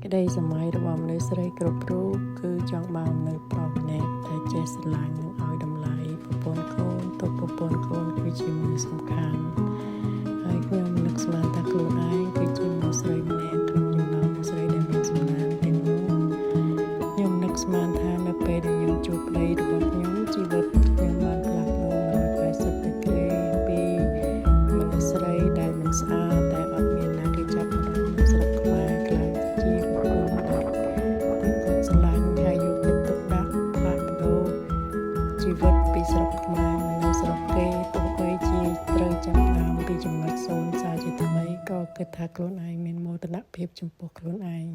ក្តីសម័យរបស់មនុស្សស្រីគ្រប់រូបគឺចង់បានមនុស្សប្រុសម្នាក់ដែលចេះស្រឡាញ់និងឲ្យតម្លៃប្រពន្ធកូនទុកប្រពន្ធកូនគឺជាមនុស្សសំខាន់ហើយខ្ញុំនឹកស្មានថាខ្លួនឯងគឺជាមនុស្សស្រីម្នាក់ក្នុងចំណោមស្រីដែលមានសំណាងទាំងនោះខ្ញុំនឹកស្មានថានៅពេលដែលខ្ញុំជួបប្តីរបស់ខ្ញុំជីវិតខ្ញុំបានផ្លាស់ប្ដូរ180ដឺក្រេពីមនុស្សស្រីដែលមិនស្អាតតែអត់មានណាគេចាប់អារម្មណ៍ស្រុកខ្មែរខ្លាំងជាបុគ្គលដែលគាត់ស្រឡាញ់ហើយយកចិត្តទុកដាក់ផ្លាស់ប្ដូរជីវិតពីស្រុកខ្មែរមកនៅស្រុកគេទោះបីជាត្រូវចាប់ផ្ដើមពីចំណុច0សាជាថ្មីក៏គិតថាខ្លួនឯងមានមោទនភាពចំពោះខ្លួនឯង